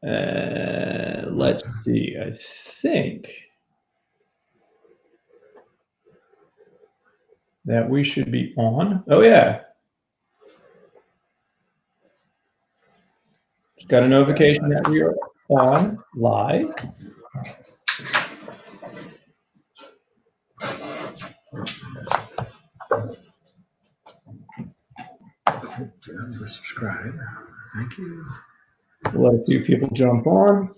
Let's see. I think that we should be on. Oh, yeah. Just got a notification that we are on live. Subscribe. Thank you. Let a few people jump on.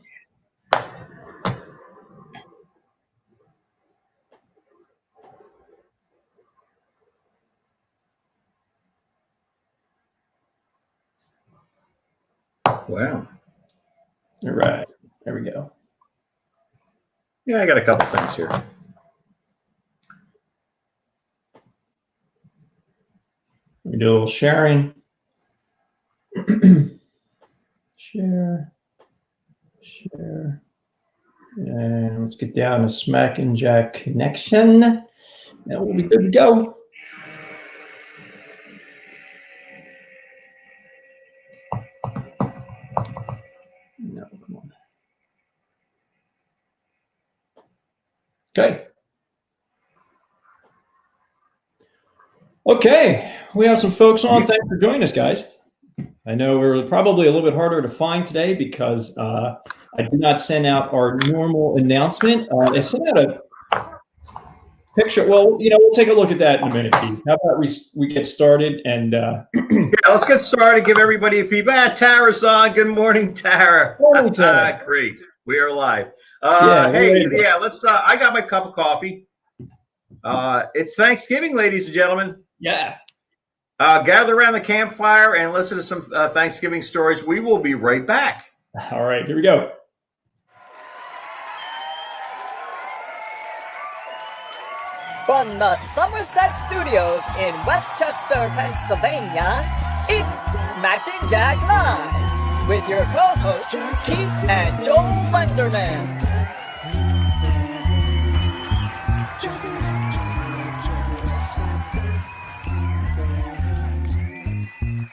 Wow. All right. There we go. Yeah, I got a couple things here. We do a little sharing. Share. And let's get down to Smack and Jack connection. Now we'll be good to go. No, come on. Okay. Okay, we have some folks on. Thanks for joining us, guys. I know we're probably a little bit harder to find today because I did not send out our normal announcement. I sent out a picture. Well, we'll take a look at that in a minute, Keith. How about we get started and yeah, let's get started. Give everybody a feedback. Tara's on. Good morning, Tara. Morning, Tara. Great. We are live. Hey, let's. I got my cup of coffee. It's Thanksgiving, ladies and gentlemen. Yeah. Gather around the campfire and listen to some Thanksgiving stories. We will be right back. All right, here we go. From the Somerset Studios in Westchester, Pennsylvania, it's Smack and Jack Live with your co-hosts Keith and Joel Wenderman.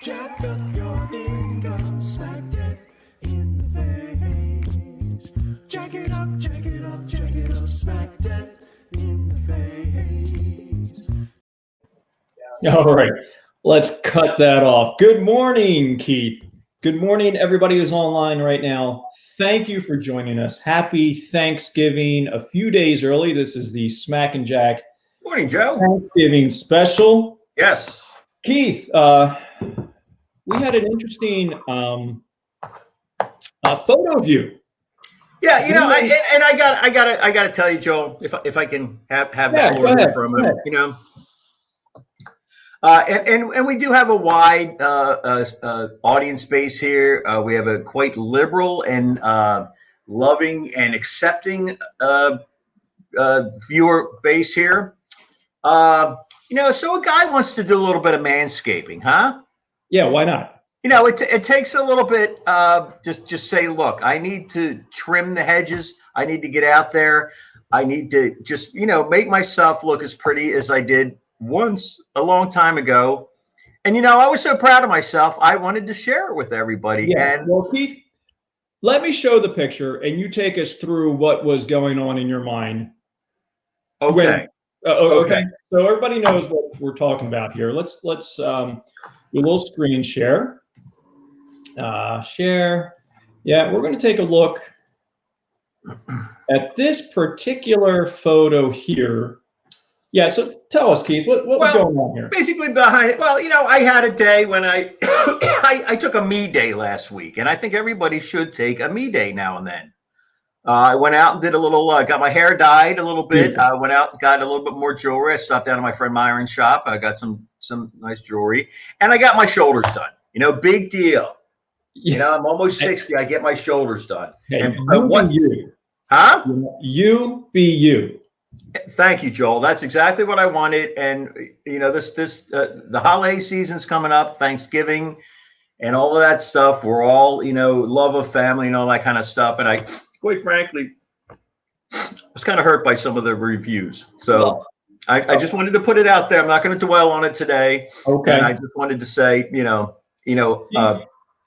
Jack up your income, smack it in the face. Jack it up, jack it up, jack it up, smack it in the face. All right, let's cut that off. Good morning, Keith. Good morning, everybody who's online right now. Thank you for joining us. Happy Thanksgiving. A few days early. This is the Smack and Jack Morning, Joe. Thanksgiving special. Yes. Keith, we had an interesting photo of you. Yeah, I gotta tell you, Joel, if I can have that order for a moment, and we do have a wide audience base here. We have a quite liberal and loving and accepting viewer base here. So a guy wants to do a little bit of manscaping, huh? Yeah, why not? It takes a little bit. Just say, look, I need to trim the hedges. I need to get out there. I need to just, make myself look as pretty as I did once a long time ago. And, I was so proud of myself. I wanted to share it with everybody. Yeah. And well, Keith, let me show the picture and you take us through what was going on in your mind. Okay. Okay. So everybody knows what we're talking about here. Let's do a little screen share. Share. Yeah, we're going to take a look at this particular photo here. Yeah, so tell us, Keith, what was going on here? Basically behind it, I had a day when I I took a me day last week, and I think everybody should take a me day now and then. I went out and did a little, got my hair dyed a little bit. I went out and got a little bit more jewelry. I stopped down at my friend Myron's shop. I got some nice jewelry, and I got my shoulders done. Big deal. I'm almost 60. I get my shoulders done. Hey, and you. Huh? You be you. Thank you, Joel. That's exactly what I wanted. And the holiday season's coming up, Thanksgiving, and all of that stuff. We're all, love of family and all that kind of stuff. And I, quite frankly, was kind of hurt by some of the reviews. So I just wanted to put it out there. I'm not going to dwell on it today. Okay. And I just wanted to say,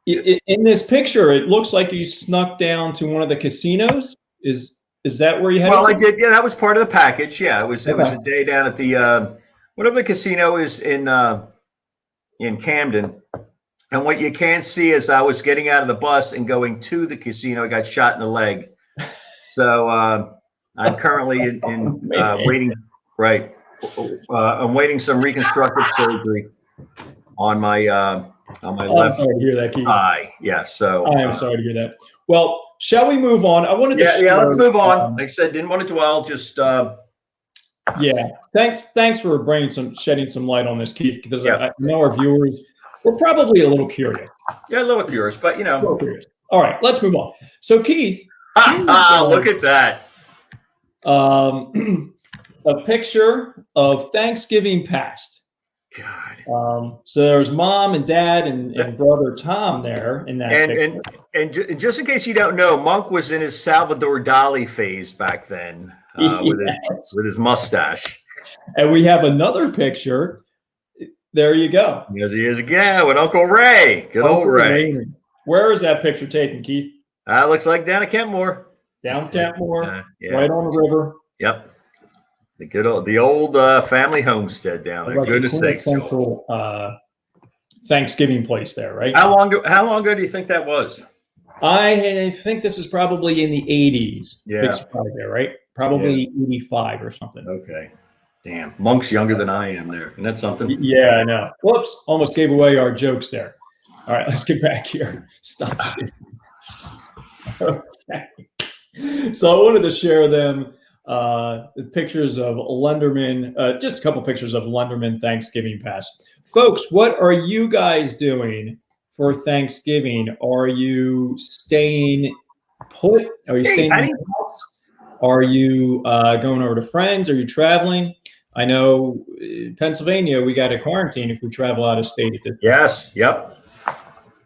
In this picture, it looks like you snuck down to one of the casinos. Is that where you headed? Well, I to? did. Yeah, that was part of the package. Yeah, it was Okay. a day down at the whatever the casino is in Camden. And what you can't see is I was getting out of the bus and going to the casino. I got shot in the leg. So I'm currently in waiting. Right. I'm waiting some reconstructive surgery on my left sorry to hear that, Keith. eye. Yeah. So I am sorry to hear that. Well, shall we move on? I wanted to yeah, let's move on. Like I said, didn't want to dwell. Just yeah. Thanks for shedding some light on this, Keith, because Yeah. I know our viewers were probably a little curious. yeah, a little curious, but you A little know. curious. All right, let's move on. So, Keith, Look at that. a picture of Thanksgiving past. God. So there's mom and dad and brother Tom there in that picture. And just in case you don't know, Monk was in his Salvador Dali phase back then with his mustache. And we have another picture. There you go. Yes, he is again with Uncle Ray. Good old Ray. Where is that picture taken, Keith? Looks like down at Kentmore. Down Kentmore, Yeah. right on the river. Yep. The old family homestead down there. Like Goodness sakes. central Thanksgiving place there, right? How long ago do you think that was? I think this is probably in the 80s. Yeah. Big surprise there, right? Probably 85 or something. Okay. Damn. Monk's younger than I am there. Isn't that something? Yeah, I know. Whoops. Almost gave away our jokes there. All right, let's get back here. Stop. Okay. So I wanted to share them the pictures of Lenderman, just a couple pictures of Lenderman Thanksgiving past. Folks, what are you guys doing for Thanksgiving? Are you staying put? Are you staying in the house? Are you going over to friends? Are you traveling? I know in Pennsylvania, we got a quarantine if we travel out of state at this point. Yes. Yep.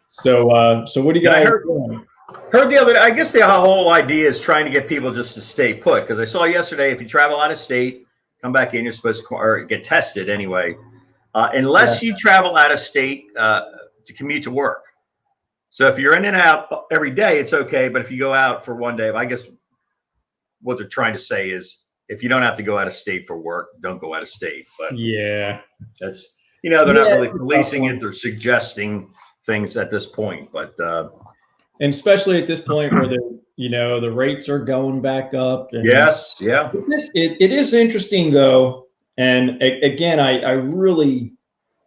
So what do you guys doing? Heard the other day, I guess the whole idea is trying to get people just to stay put. Because I saw yesterday, if you travel out of state, come back in, you're supposed to or get tested anyway. Unless you travel out of state to commute to work. So if you're in and out every day, it's okay. But if you go out for one day, I guess what they're trying to say is if you don't have to go out of state for work, don't go out of state. But yeah, that's, they're not really policing it. They're suggesting things at this point. But and especially at this point where the rates are going back up. And yes, yeah. It is interesting though. And again, I really,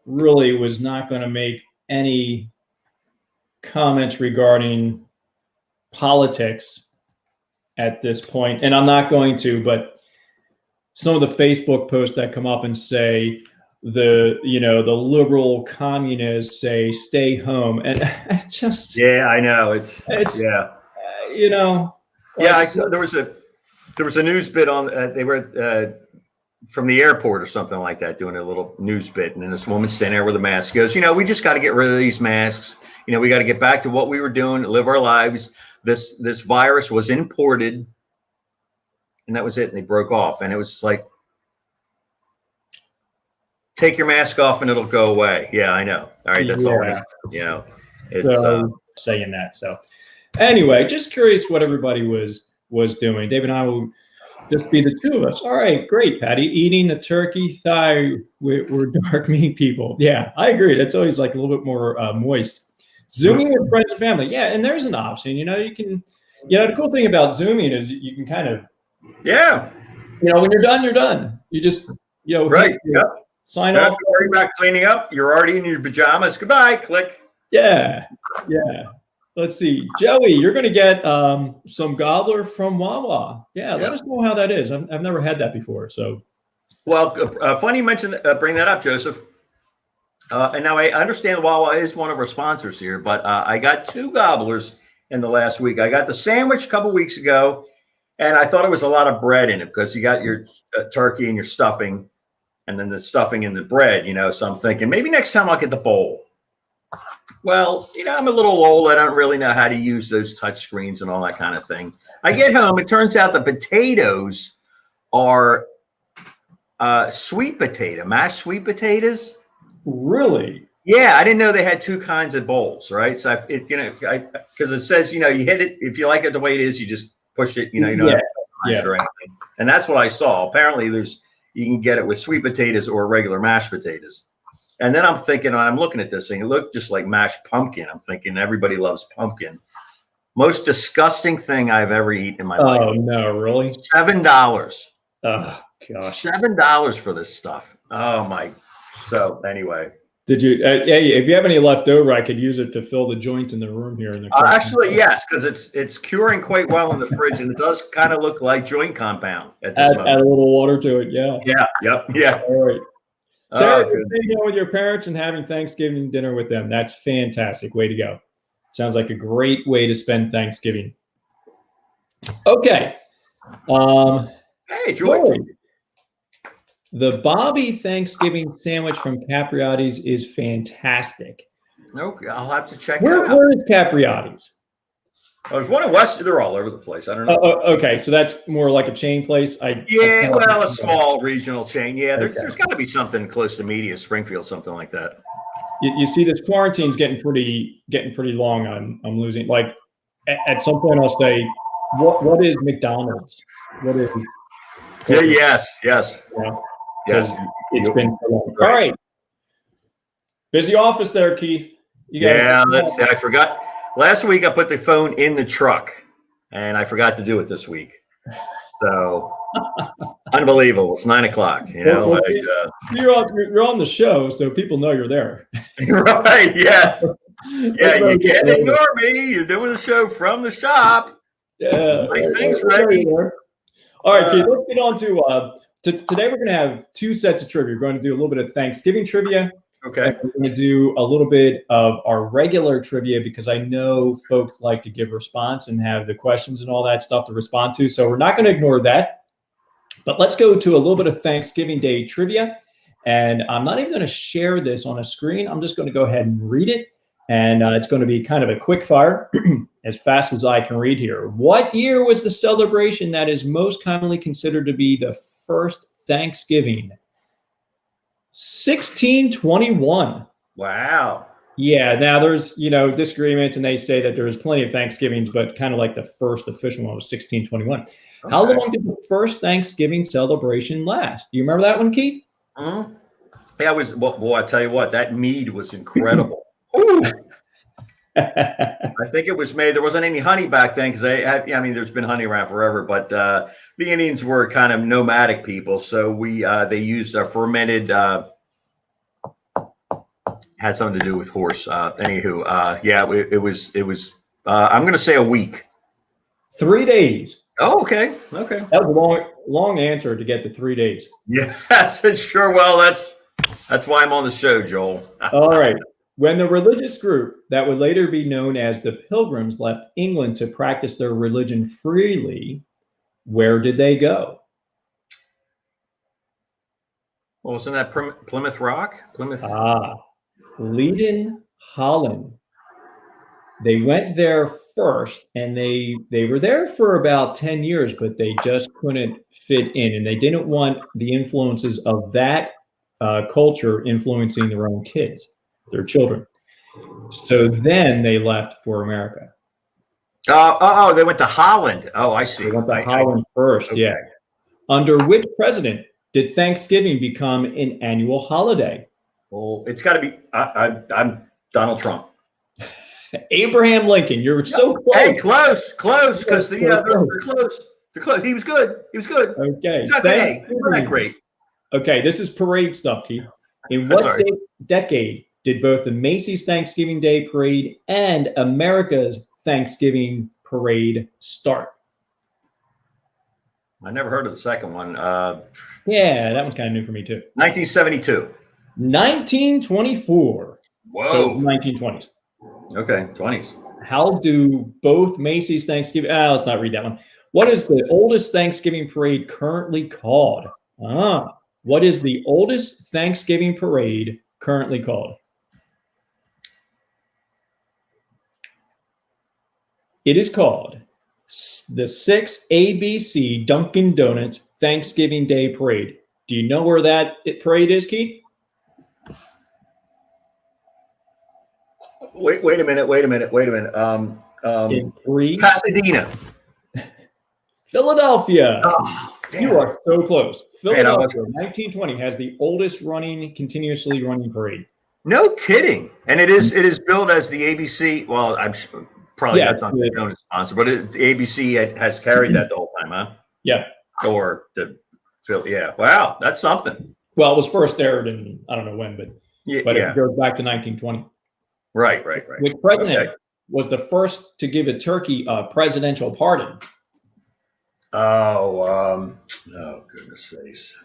really was not going to make any comments regarding politics at this point. And I'm not going to, but some of the Facebook posts that come up and say the liberal communists say stay home, and I just I know it's yeah. There was a news bit on they were from the airport or something like that doing a little news bit, and then this woman standing there with a mask goes, we just got to get rid of these masks. We got to get back to what we were doing, live our lives. This virus was imported, and that was it. And they broke off, and it was like, take your mask off and it'll go away. Yeah, I know. All right, that's all it is. It's so, saying that. So anyway, just curious what everybody was doing. Dave and I will just be the two of us. All right, great, Patty. Eating the turkey thigh. We're dark meat people. Yeah, I agree. That's always like a little bit more moist. Zooming with friends and family. Yeah, and there's an option. You can. The cool thing about Zooming is you can kind of. Yeah. When you're done, you're done. You just right. Yeah. Sign off. Worry about cleaning up. You're already in your pajamas. Goodbye. Click. Yeah. Let's see, Joey. You're going to get some gobbler from Wawa. Yeah. Let us know how that is. I've never had that before. So. Well, funny you mentioned bring that up, Joseph. And now I understand Wawa is one of our sponsors here, but I got 2 gobblers in the last week. I got the sandwich a couple weeks ago, and I thought it was a lot of bread in it because you got your turkey and your stuffing, and then the stuffing and the bread, So I'm thinking maybe next time I'll get the bowl. Well, I'm a little old. I don't really know how to use those touch screens and all that kind of thing. I get home. It turns out the potatoes are sweet potato, mashed sweet potatoes. Really? Yeah, I didn't know they had two kinds of bowls, right? So because it says, you hit it if you like it the way it is, you just push it. You don't have Yeah, to customize it or anything. And that's what I saw. Apparently, you can get it with sweet potatoes or regular mashed potatoes. And then I'm looking at this thing. It looked just like mashed pumpkin. I'm thinking everybody loves pumpkin. Most disgusting thing I've ever eaten in my life. Oh no, really? $7. Oh gosh. $7 for this stuff. Oh my. So anyway. Did you? Hey, if you have any left over, I could use it to fill the joints in the room here. In the Actually, yes, because it's curing quite well in the fridge, and it does kind of look like joint compound at this moment. Add a little water to it. Yeah. Yeah. Yep. Yeah. All right. Terry, Good. sitting down with your parents and having Thanksgiving dinner with them. That's fantastic. Way to go. Sounds like a great way to spend Thanksgiving. Okay. Hey, Joy. The Bobby Thanksgiving sandwich from Capriotti's is fantastic. Okay, I'll have to check it out. Where is Capriotti's? There's one in West. They're all over the place. I don't know. Okay, so that's more like a chain place. A small regional chain. Yeah, Okay. there's got to be something close to Media, Springfield, something like that. You see, this quarantine's getting pretty long. I'm losing. Like at some point, I'll say, what is McDonald's? What is? Yeah. Yes. Yeah. Yes. It's been so long. All right. Busy office there, Keith. I forgot. Last week I put the phone in the truck, and I forgot to do it this week. So unbelievable. It's 9 o'clock. You're on the show, so people know you're there. Right. Yes. Yeah. You can't ignore me. You're doing the show from the shop. Yeah. My thing's ready. All right, Keith. Let's get on to. Today we're going to have two sets of trivia. We're going to do a little bit of Thanksgiving trivia. Okay. We're going to do a little bit of our regular trivia because I know folks like to give response and have the questions and all that stuff to respond to. So we're not going to ignore that. But let's go to a little bit of Thanksgiving Day trivia. And I'm not even going to share this on a screen. I'm just going to go ahead and read it. And it's going to be kind of a quick fire as fast as I can read here. What year was the celebration that is most commonly considered to be the first Thanksgiving? 1621. Wow. Yeah. Now there's, disagreements, and they say that there was plenty of Thanksgivings, but kind of like the first official one was 1621. Okay. How long did the first Thanksgiving celebration last? Do you remember that one, Keith? Mm-hmm. Yeah, it was. Well, boy, I tell you what, that mead was incredible. Ooh. I think it was made. There wasn't any honey back then because there's been honey around forever, but the Indians were kind of nomadic people, so they used a fermented. Had something to do with horse. It was. I'm going to say a week. 3 days. Oh, okay. That was a long answer to get the 3 days. Yes, sure. Well, that's why I'm on the show, Joel. All right. When the religious group that would later be known as the Pilgrims left England to practice their religion freely, where did they go? Well, wasn't that Plymouth Rock? Leiden, Holland. They went there first, and they were there for about 10 years, but they just couldn't fit in, and they didn't want the influences of that culture influencing their own kids, their children. So then they left for America. They went to Holland. Oh, I see. They went to Holland first, okay. Yeah. Under which president did Thanksgiving become an annual holiday? Well, it's got to be. I'm Donald Trump. Abraham Lincoln. You're so close. Hey, close, because they're close. They're close. He was good. Okay. Not that great. Okay, this is parade stuff, Keith. In what decade did both the Macy's Thanksgiving Day Parade and America's Thanksgiving Parade start? I never heard of the second one. Yeah, that one's kind of new for me too. 1972. 1924. Whoa. So 1920s. Okay, 20s. How do both Macy's Thanksgiving? Let's not read that one. What is the oldest Thanksgiving parade currently called? What is the oldest Thanksgiving parade currently called? It is called the 6 ABC Dunkin' Donuts Thanksgiving Day Parade. Do you know where that parade is, Keith? Wait a minute. In three, Pasadena. Philadelphia. Oh, damn. You are so close. Man, I Philadelphia, 1920, has the oldest continuously running parade. No kidding. And it is billed as the ABC. Well, probably Yeah, not known as sponsor, but it's the ABC has carried that the whole time, huh? Yeah. Or yeah. Wow, that's something. Well, it was first aired in, I don't know when, but it goes back to 1920. Right. Which president was the first to give a turkey a presidential pardon? Oh goodness sakes.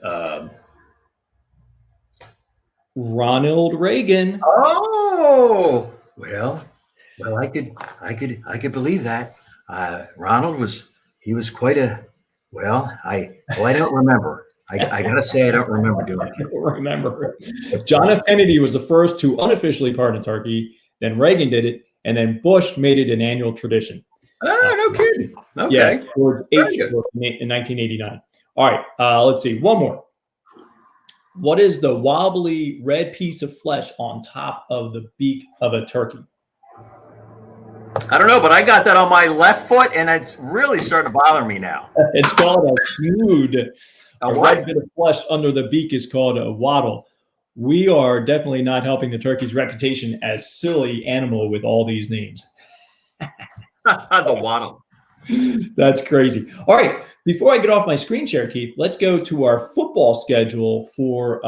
Ronald Reagan. Oh, well, I could believe that. Ronald was quite a, I don't remember. I gotta say, I don't remember doing it. I don't remember. John F. Kennedy was the first to unofficially pardon a turkey. Then Reagan did it, and then Bush made it an annual tradition. Oh, no kidding. Okay. Yeah, George H. in 1989. All right, let's see. One more. What is the wobbly red piece of flesh on top of the beak of a turkey? I don't know, but I got that on my left foot, and it's really starting to bother me now. It's called a snood. A red bit of flesh under the beak is called a wattle. We are definitely not helping the turkey's reputation as silly animal with all these names. The wattle. That's crazy. All right. Before I get off my screen share, Keith, let's go to our football schedule for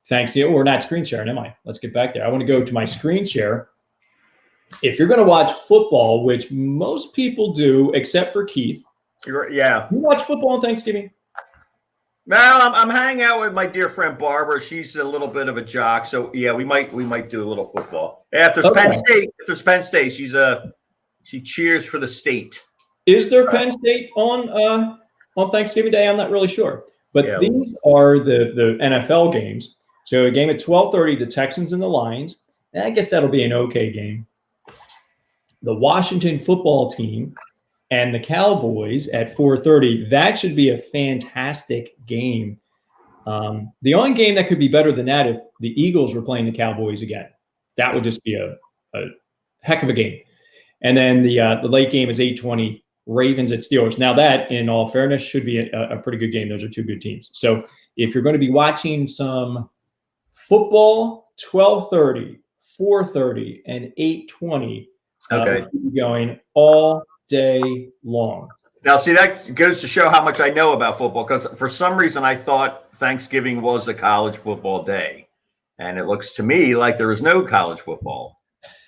Thanksgiving. We're not screen sharing, am I? Let's get back there. I want to go to my screen share. If you're going to watch football, which most people do, except for Keith. Yeah. You watch football on Thanksgiving? Well, I'm hanging out with my dear friend Barbara. She's a little bit of a jock, so yeah, we might do a little football. After Penn State, she cheers for the state. Is there Penn State on Thanksgiving Day? I'm not really sure, but these are the NFL games. So a game at 12:30, the Texans and the Lions. And I guess that'll be an okay game. The Washington football team and the Cowboys at 4:30. That should be a fantastic game. The only game that could be better than that if the Eagles were playing the Cowboys again. That would just be a heck of a game. And then the late game is 8:20, Ravens at Steelers. Now that, in all fairness, should be a pretty good game. Those are two good teams. So if you're going to be watching some football, 12:30, 4:30, and 8:20, going all day long. Now, see, that goes to show how much I know about football, because for some reason I thought Thanksgiving was a college football day. And it looks to me like there is no college football.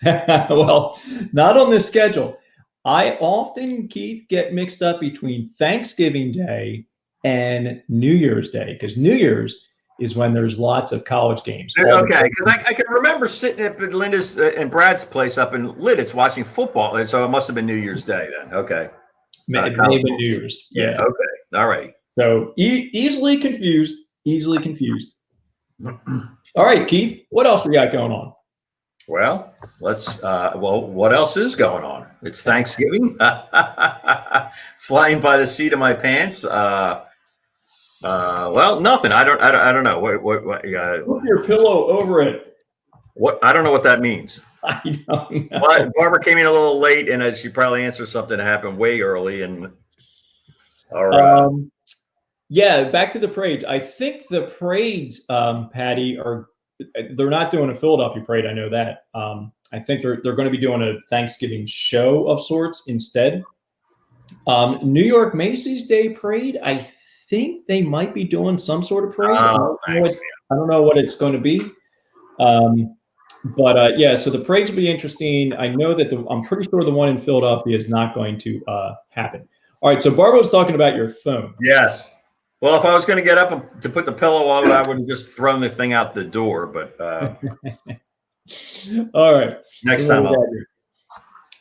Well, not on this schedule. I often, Keith, get mixed up between Thanksgiving Day and New Year's Day, because New Year's is when there's lots of college games. Okay, because I can remember sitting up at Linda's and Brad's place up in Lidditz watching football, and so it must have been New Year's Day then. Okay. It may have been New Year's. Yeah. Okay. All right. So easily confused. All right, Keith, what else we got going on? Well, what else is going on? It's Thanksgiving. Flying by the seat of my pants. Well, nothing. I don't know. What Put your pillow over it. What? I don't know what that means. I don't know. Well, Barbara came in a little late, and she probably answered something that happened way early. And yeah, back to the parades. I think the parades, Patty, they're not doing a Philadelphia parade. I know that. I think they're going to be doing a Thanksgiving show of sorts instead. New York Macy's Day Parade. I think they might be doing some sort of parade. I don't know what it's going to be. But yeah, so the parades will be interesting. I know that I'm pretty sure the one in Philadelphia is not going to happen. All right, so Barbara was talking about your phone. Yes. Well, if I was going to get up to put the pillow on, I would have just thrown the thing out the door. But all right, next time.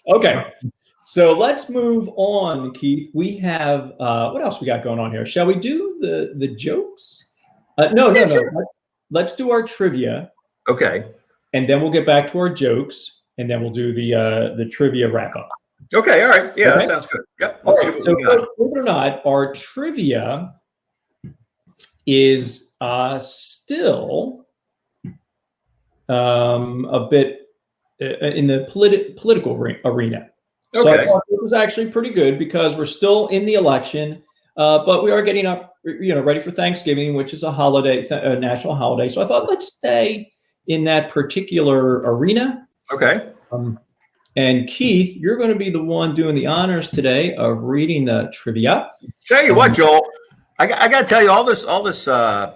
Okay, so let's move on, Keith. We have what else we got going on here? Shall we do the jokes? No. Let's do our trivia. Okay. And then we'll get back to our jokes, and then we'll do the trivia wrap up. Okay. All right. Yeah, okay. That sounds good. Yep. All right. So, believe it or not, our trivia is still a bit in the political arena. So Okay. I thought it was actually pretty good because we're still in the election, but we are getting up, ready for Thanksgiving, which is a holiday, a national holiday. So I thought let's stay in that particular arena. Okay. And Keith, you're going to be the one doing the honors today of reading the trivia. Tell you what, Joel, I got to tell you all this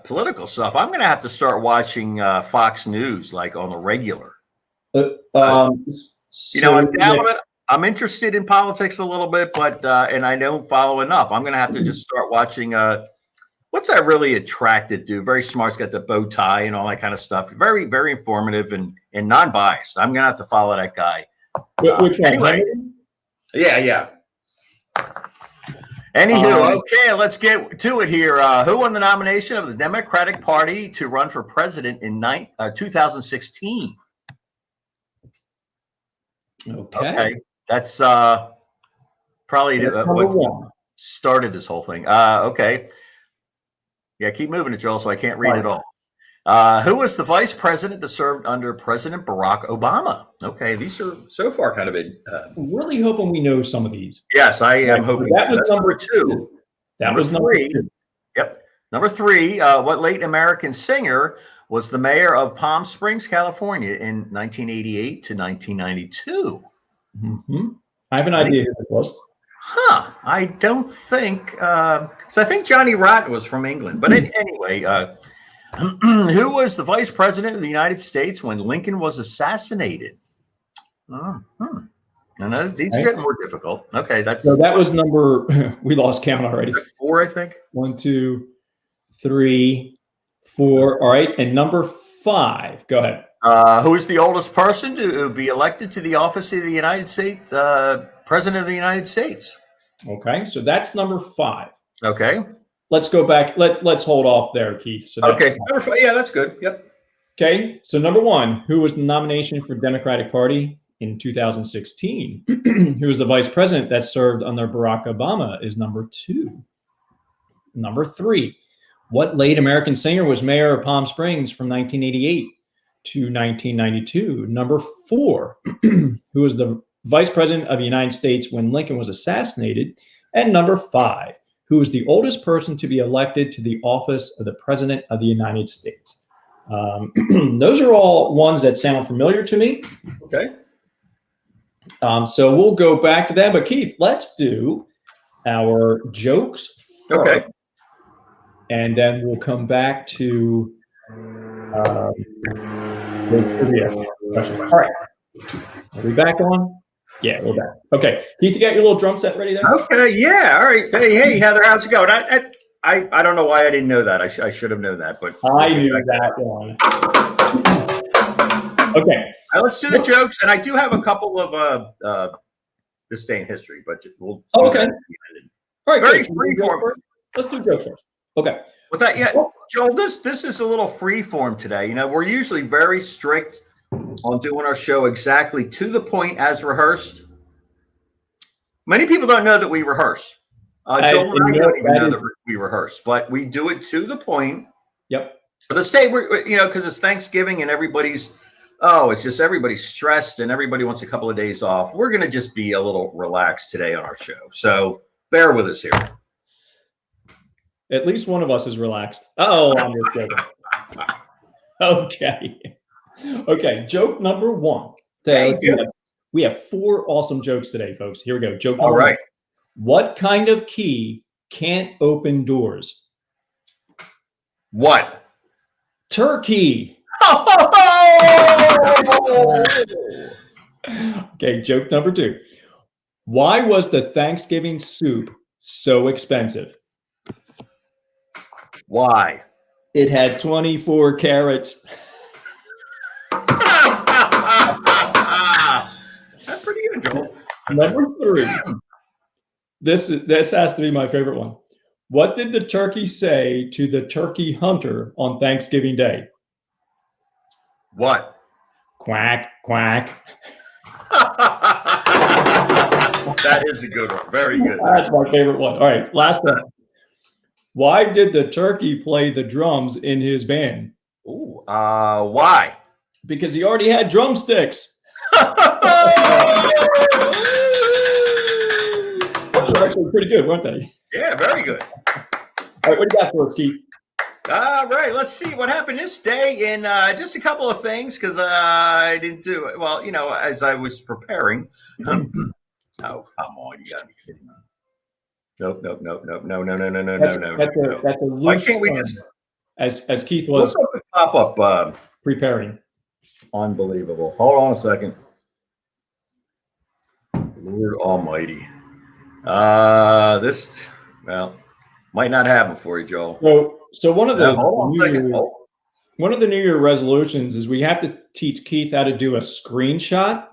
political stuff. I'm going to have to start watching Fox News like on the regular. I'm interested in politics a little bit, but and I don't follow enough. I'm going to have to just start watching. What's that really attractive dude? Very smart. He's got the bow tie and all that kind of stuff. Very, very informative and non-biased. I'm going to have to follow that guy. Which one? Anyway. Yeah. Anywho, okay, let's get to it here. Who won the nomination of the Democratic Party to run for president in 2016? Okay. That's probably what started this whole thing. Okay. Yeah, keep moving it, Joel, so I can't read it all. Who was the vice president that served under President Barack Obama? Okay, these are so far kind of really hoping we know some of these. Yes, I am hoping. That was number 2. That was number 3. Yep. Number 3, what late American singer was the mayor of Palm Springs, California in 1988 to 1992? Mm-hmm. I have an idea who it was. Huh. I don't think, so I think Johnny Rotten was from England. But anyway, who was the vice president of the United States when Lincoln was assassinated? And these are getting more difficult. Okay, so that was number. We lost count already. 4, I think. 1, 2, 3, 4. All right, and number 5. Go ahead. Who is the oldest person to be elected to the office of the United States president of the United States? Okay, so that's number 5. Okay. Let's go back. Let's hold off there, Keith. So okay, number 5. Yeah, that's good. Yep. Okay, so number 1, who was the nomination for Democratic Party in 2016? Who was the vice president that served under Barack Obama is number 2. Number 3, what late American singer was mayor of Palm Springs from 1988 to 1992? Number 4, who was the vice president of the United States when Lincoln was assassinated? And number 5, who is the oldest person to be elected to the office of the president of the United States? Those are all ones that sound familiar to me. Okay. So we'll go back to them. But Keith, let's do our jokes first. Okay. And then we'll come back to the trivia question. All right. Are we back on? Yeah, we're back. Okay. Keith, you got your little drum set ready there? Okay. Yeah. All right. Hey, Heather, how's it going? I don't know why I didn't know that. I should have known that, but I knew that one. Okay. Let's do the jokes, and I do have a couple of this day in history, but we'll. Okay. All right. Very free form. Let's do jokes first. Okay. What's that? Yeah, Joel. This is a little free form today. We're usually very strict on doing our show exactly to the point as rehearsed. Many people don't know that we rehearse. Joel and I don't even know that we rehearse, but we do it to the point. Yep. The state, because it's Thanksgiving and everybody's stressed and everybody wants a couple of days off. We're going to just be a little relaxed today on our show. So bear with us here. At least one of us is relaxed. Oh, I'm just joking. Okay. Joke number 1. We have 4 awesome jokes today, folks. Here we go. Joke number 1. What kind of key can't open doors? What? Turkey. Okay, joke number 2. Why was the Thanksgiving soup so expensive? Why? It had 24 carrots. That's pretty good, Joel. Number 3. This has to be my favorite one. What did the turkey say to the turkey hunter on Thanksgiving Day? What? Quack, quack. That is a good one. Very good. That's my favorite one. All right, last one. Why did the turkey play the drums in his band? Ooh, why? Because he already had drumsticks. Those were actually pretty good, weren't they? Yeah, very good. All right, what do you got for us, Keith? All right, let's see what happened this day in just a couple of things because I didn't do it. Well, as I was preparing. Oh, come on, you gotta be kidding me. Nope. That's a Why loose can't we term, just as Keith was what's up with pop-up? preparing. Unbelievable. Hold on a second. Lord Almighty. This might not happen for you, Joel. So one of the Hold on a second. one of the New Year resolutions is we have to teach Keith how to do a screenshot.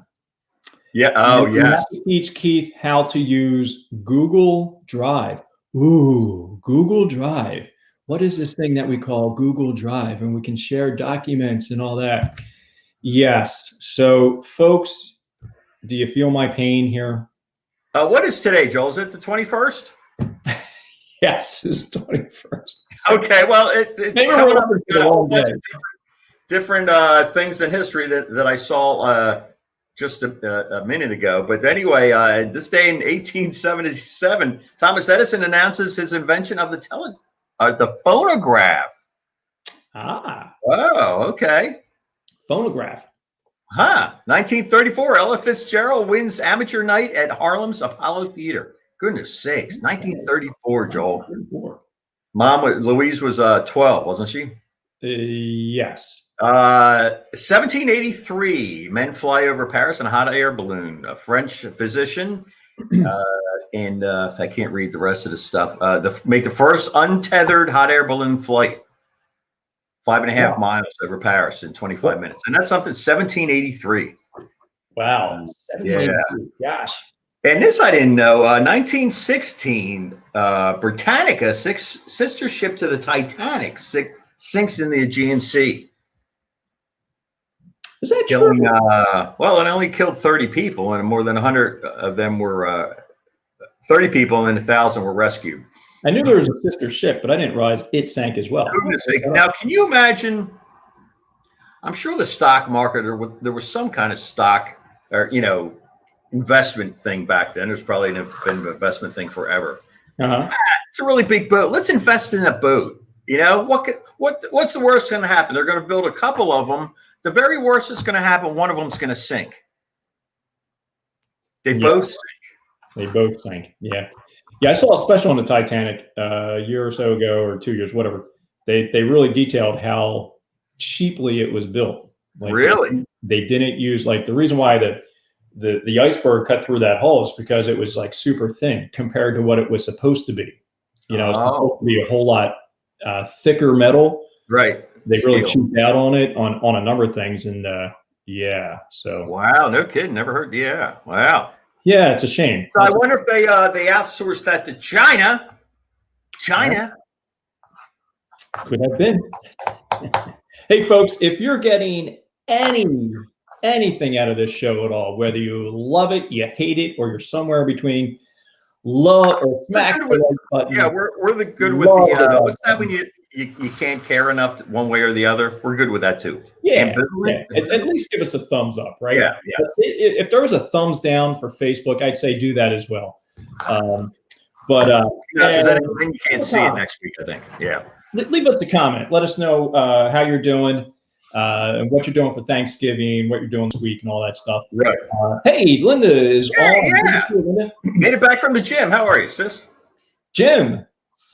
Yeah. Oh, We yes. have to teach Keith how to use Google Drive. Ooh, Google Drive. What is this thing that we call Google Drive? And we can share documents and all that. Yes. So, folks, do you feel my pain here? What is today, Joel? Is it the 21st? Yes, it's 21st. Okay. Well, it's Maybe coming we're up. looking We've for got the a whole wrong bunch day. of different things in history that I saw just a minute ago. But anyway, this day in 1877, Thomas Edison announces his invention of the phonograph. Ah, Oh, okay. phonograph. 1934, Ella Fitzgerald wins amateur night at Harlem's Apollo Theater. Goodness sakes, 1934, Joel. 34. Louise was 12, wasn't she? Yes. 1783, men fly over Paris in a hot air balloon. A French physician, and I can't read the rest of the stuff. Make the first untethered hot air balloon flight, 5.5 miles over Paris in 25 minutes, and that's something. 1783. Wow. Yeah. Gosh. And this I didn't know. 1916, Britannica, sister ship to the Titanic, sinks in the Aegean Sea. Is that Killing, true? it only killed 30 people, and more than 100 of them were 30 people, and 1,000 were rescued. I knew there was a sister ship, but I didn't realize it sank as well. Now, can you imagine? I'm sure the stock market, there was some kind of stock or investment thing back then. There's probably been an investment thing forever. It's a really big boat. Let's invest in a boat. What's the worst going to happen? They're going to build a couple of them. The very worst that's going to happen, one of them's going to sink. They both sink. They both sank. Yeah. I saw a special on the Titanic a year or so ago, or 2 years, whatever. They really detailed how cheaply it was built. Like, really? They didn't use, like, the reason why the iceberg cut through that hull is because it was like super thin compared to what it was supposed to be. It's supposed to be a whole lot thicker metal. Right. They really cheaped out on it on a number of things, and so. Wow, no kidding. Never heard. Yeah, wow. Yeah, it's a shame. So I wonder if they outsourced that to China. China could have been. Hey, folks, if you're getting anything out of this show at all, whether you love it, you hate it, or you're somewhere between love or smack the like button. Yeah, we're the good with the what's that when you can't care enough one way or the other? We're good with that too. Yeah. At least give us a thumbs up, right? Yeah. If there was a thumbs down for Facebook, I'd say do that as well. Because then you can't see it next week, I think. Yeah. Leave us a comment. Let us know how you're doing, and what you're doing for Thanksgiving, what you're doing this week, and all that stuff. Right. Hey, Linda is on. Yeah. Linda. Made it back from the gym. How are you, sis? Jim,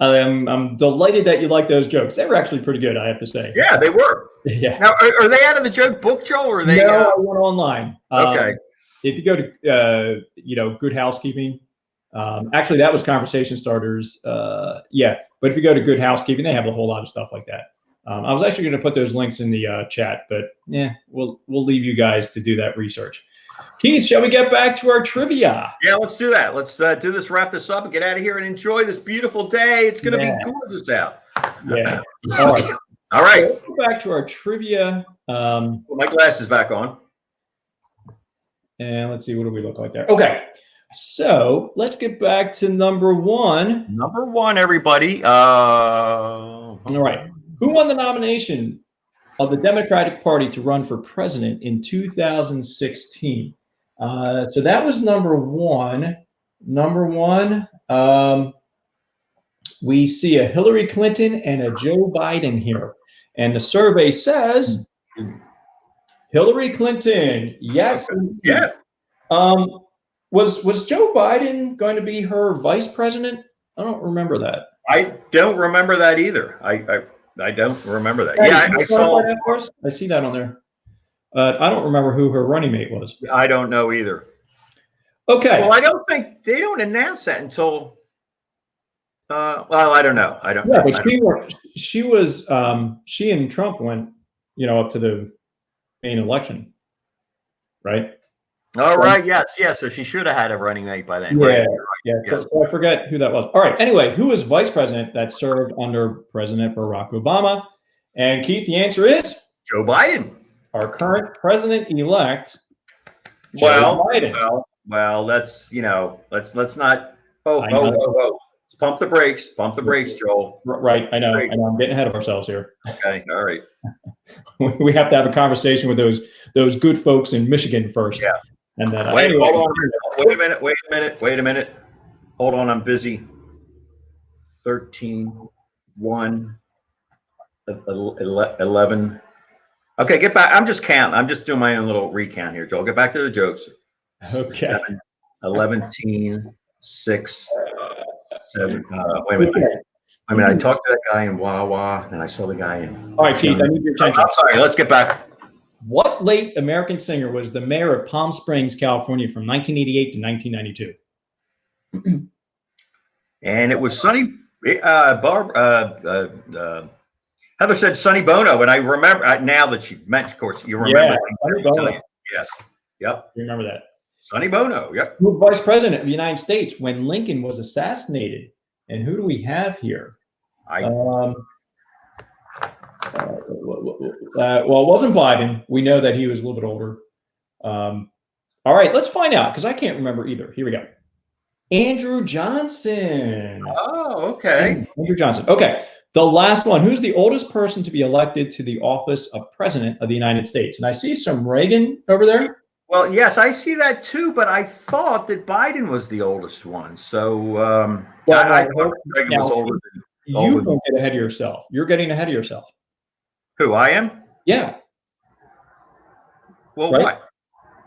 I'm delighted that you like those jokes. They were actually pretty good, I have to say. Yeah, they were. Yeah. Now, are they out of the joke book, Joel, or are they? No, I went online. Okay. If you go to, Good Housekeeping, actually that was Conversation Starters. But if you go to Good Housekeeping, they have a whole lot of stuff like that. I was actually going to put those links in the chat, but we'll leave you guys to do that research. Keith, shall we get back to our trivia? Yeah, let's do that. Let's do this, wrap this up, and get out of here and enjoy this beautiful day. It's going to be gorgeous out. Yeah. All right. All right. So let's go back to our trivia. My glasses back on. And let's see, what do we look like there? Okay. So let's get back to number one. Number one, everybody. All right. Who won the nomination of the Democratic Party to run for president in 2016. So that was number one. Number one, we see a Hillary Clinton and a Joe Biden here. And the survey says Hillary Clinton, yes. Yeah. Was Joe Biden going to be her vice president? I don't remember that. I don't remember that either. I don't remember that. Hey, Yeah, can you I saw. clarify that for us? I see that on there. I don't remember who her running mate was. I don't know either. Okay. Well, I don't think they don't announce that until. Well, I don't know. I don't. Yeah, know. but she and Trump went, up to the main election, right? All right. Yes. Yes. So she should have had a running mate by then. Yeah. Right. Yeah. Yes. So I forget who that was. All right. Anyway, who was vice president that served under President Barack Obama? And Keith, the answer is Joe Biden. our current president-elect, Joe Well, Biden. well, let's let's not. Oh. Let's pump the brakes. Pump the brakes, Joel. Right. I know. I'm getting ahead of ourselves here. Okay. All right. We have to have a conversation with those good folks in Michigan first. Yeah. And then Wait, anyway, hold on. Wait a minute. Hold on. I'm busy. 13, 1, 11. Okay, get back. I'm just counting. I'm just doing my own little recount here, Joel. Get back to the jokes. Okay. 7, 11, 6, 7. Wait a minute. Okay. I talked to that guy in Wawa, and I saw the guy in. All right, Keith, I need your attention. I'm sorry. Let's get back. What late American singer was the mayor of Palm Springs, California from 1988 to 1992? And it was Sonny. Heather said Sonny Bono, and I remember now that you mentioned, of course, you remember. Sonny Bono. Yes. Yep. You remember that? Sonny Bono. Yep. Who was vice president of the United States when Lincoln was assassinated? And who do we have here? Well, it wasn't Biden. We know that he was a little bit older. All right, let's find out because I can't remember either. Here we go. Andrew Johnson. Oh, okay. Andrew Johnson. Okay. The last one. Who's the oldest person to be elected to the office of president of the United States? And I see some Reagan over there. Well, yes, I see that too, but I thought that Biden was the oldest one. So I thought Reagan was older than. You don't get ahead of yourself. You're getting ahead of yourself. Who, I am? Yeah. Well, right? what?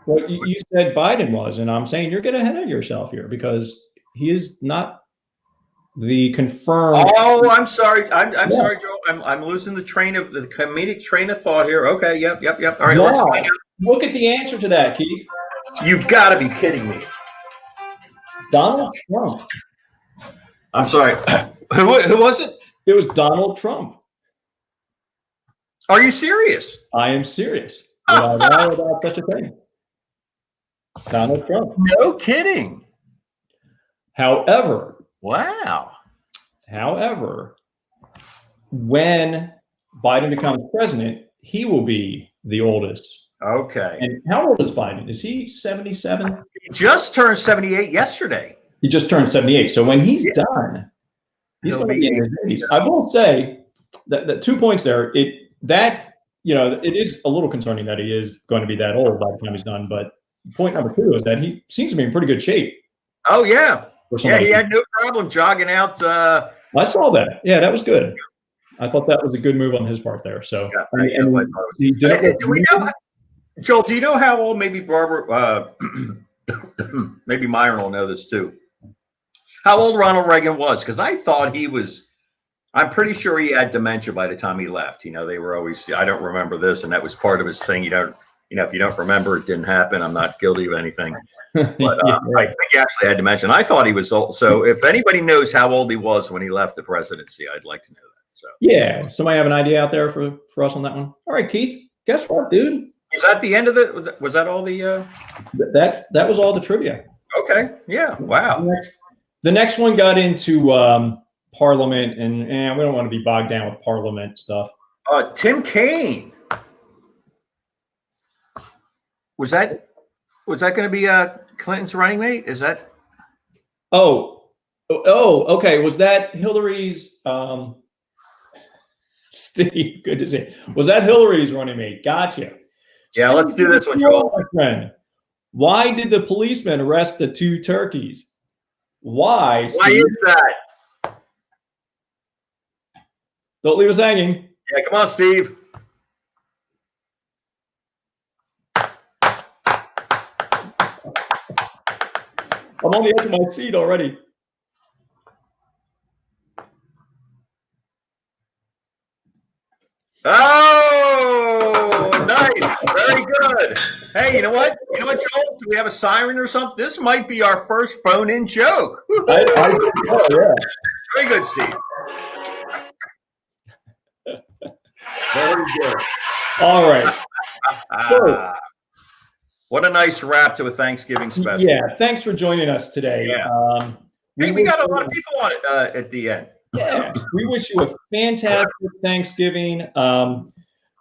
Well, you said Biden was, and I'm saying you're getting ahead of yourself here because he is not the confirmed. Oh, I'm sorry. I'm sorry, Joe. I'm losing the comedic train of thought here. Okay. Yep. All right. Wow. Let's find out. Look at the answer to that, Keith. You've got to be kidding me. Donald Trump. I'm sorry. Who was it? It was Donald Trump. Are you serious? I am serious. Would I lie about such a thing? Donald Trump. No kidding. However, Wow. When Biden becomes president, he will be the oldest. Okay. And how old is Biden? Is he 77? He just turned 78 yesterday. He just turned 78. So when he's done, he's going to be in his 80s. I will say that 2 points there. It is a little concerning that he is going to be that old by the time he's done. But point number 2 is that he seems to be in pretty good shape. Oh yeah. Yeah, he Like had no problem jogging out. I saw that. Yeah, that was good. I thought that was a good move on his part there. So, he did do we know, Joel? Do you know how old? Maybe Barbara, maybe Myron will know this too. How old Ronald Reagan was? Because I thought he was. I'm pretty sure he had dementia by the time he left. They were always. I don't remember this, and that was part of his thing. If you don't remember, it didn't happen. I'm not guilty of anything. But I think he actually had dementia. And I thought he was old. So if anybody knows how old he was when he left the presidency, I'd like to know that. So yeah, somebody have an idea out there for us on that one? All right, Keith. Guess what, dude? was that the end of it? Was that all the? That was all the trivia. Okay. Yeah. Wow. The next one got into Parliament, and we don't want to be bogged down with Parliament stuff. Tim Kaine. Was that going to be Clinton's running mate? Is that? Oh, okay. Was that Hillary's? Steve, good to see you. Was that Hillary's running mate? Gotcha. Yeah, Steve, let's do this one, Joel. my friend. Why did the policeman arrest the 2 turkeys? Why, Steve? Why is that? Don't leave us hanging. Yeah, come on, Steve. I'm on the edge of my seat already. Oh, nice. Very good. Hey, you know what? You know what, Joel? Do we have a siren or something? This might be our first phone-in joke. Oh, yeah. Very good, Steve. Very good. All right. So, what a nice wrap to a Thanksgiving special. yeah, thanks for joining us today. Yeah. Hey, we got a lot of people on it at the end. Yeah, we wish you a fantastic Thanksgiving.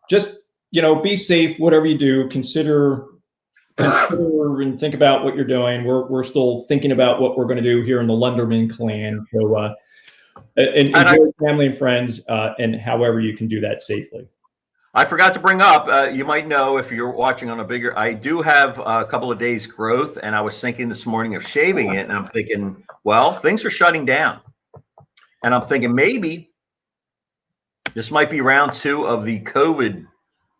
Just, be safe, whatever you do. Consider and think about what you're doing. We're still thinking about what we're going to do here in the Lunderman clan. So, and enjoy family and friends, and however you can do that safely. I forgot to bring up, you might know if you're watching on a bigger, I do have a couple of days growth, and I was thinking this morning of shaving it, and I'm thinking, well, things are shutting down. And I'm thinking maybe this might be round 2 of the COVID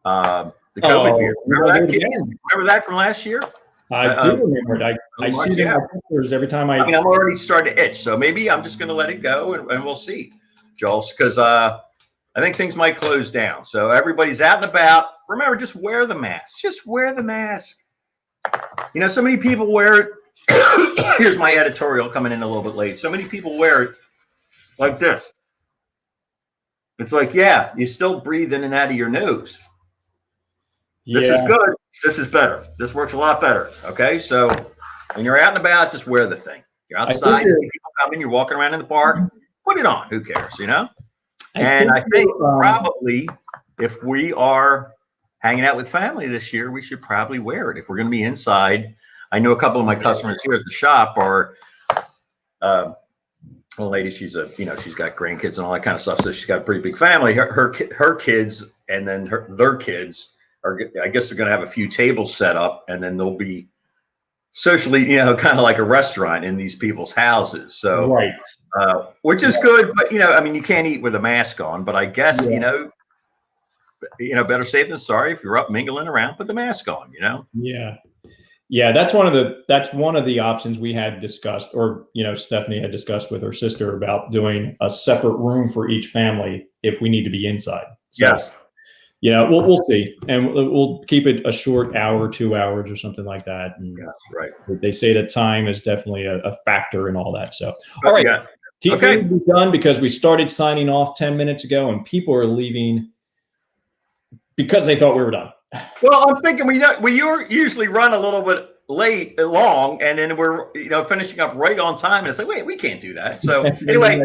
beard. Remember that, kid? Remember that from last year? I do remember it. I see them in pictures every time I mean, I'm already starting to itch, so maybe I'm just going to let it go, and we'll see, Joel, because I think things might close down. So everybody's out and about. Remember, just wear the mask. Just wear the mask. So many people wear it. Here's my editorial coming in a little bit late. So many people wear it like this. It's like, yeah, you still breathe in and out of your nose. This is good. This is better. This works a lot better. Okay, so when you're out and about, just wear the thing. You're outside, you see people coming, you're walking around in the park, put it on. Who cares, I think probably if we are hanging out with family this year, we should probably wear it. If we're going to be inside, I know a couple of my customers here at the shop are, well, lady, she's she's got grandkids and all that kind of stuff. So she's got a pretty big family. Her kids and then their kids are, I guess they're going to have a few tables set up, and then they'll be socially, kind of like a restaurant in these people's houses. So, right. Which is good, but you can't eat with a mask on. But I guess better safe than sorry. If you're up mingling around, put the mask on. Yeah. That's one of the options we had discussed, or Stephanie had discussed with her sister about doing a separate room for each family if we need to be inside. So, yes. We'll see, and we'll keep it a short hour, 2 hours, or something like that. And yes, right. They say that time is definitely a factor in all that. So, all right. Yeah. Keith, we'll be done because we started signing off 10 minutes ago, and people are leaving because they thought we were done. Well, I'm thinking we usually run a little bit long, and then we're finishing up right on time, and it's like, wait, we can't do that. So anyway,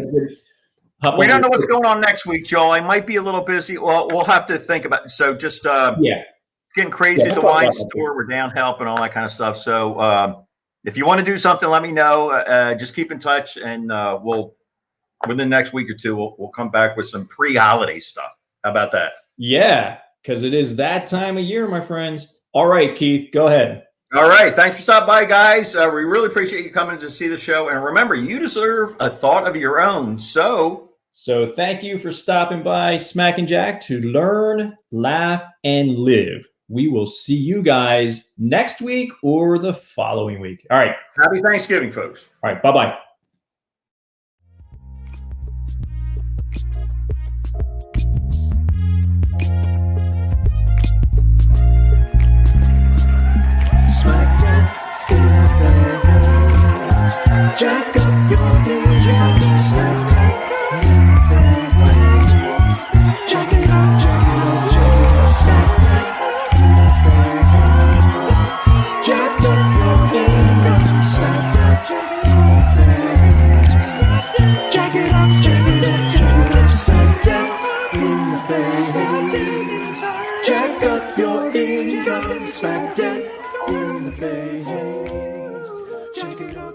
we don't know what's going on next week, Joel. I might be a little busy. Well, we'll have to think about it. So just getting crazy at the wine store. We're down help and all that kind of stuff. So if you want to do something, let me know. Just keep in touch, and we'll within the next week or two, we'll come back with some pre-holiday stuff. How about that? Yeah, because it is that time of year, my friends. All right, Keith, go ahead. All right. Thanks for stopping by, guys. We really appreciate you coming to see the show. And remember, you deserve a thought of your own. So thank you for stopping by Smack and Jack to learn, laugh, and live. We will see you guys next week or the following week. All right. Happy Thanksgiving, folks. All right. Bye-bye.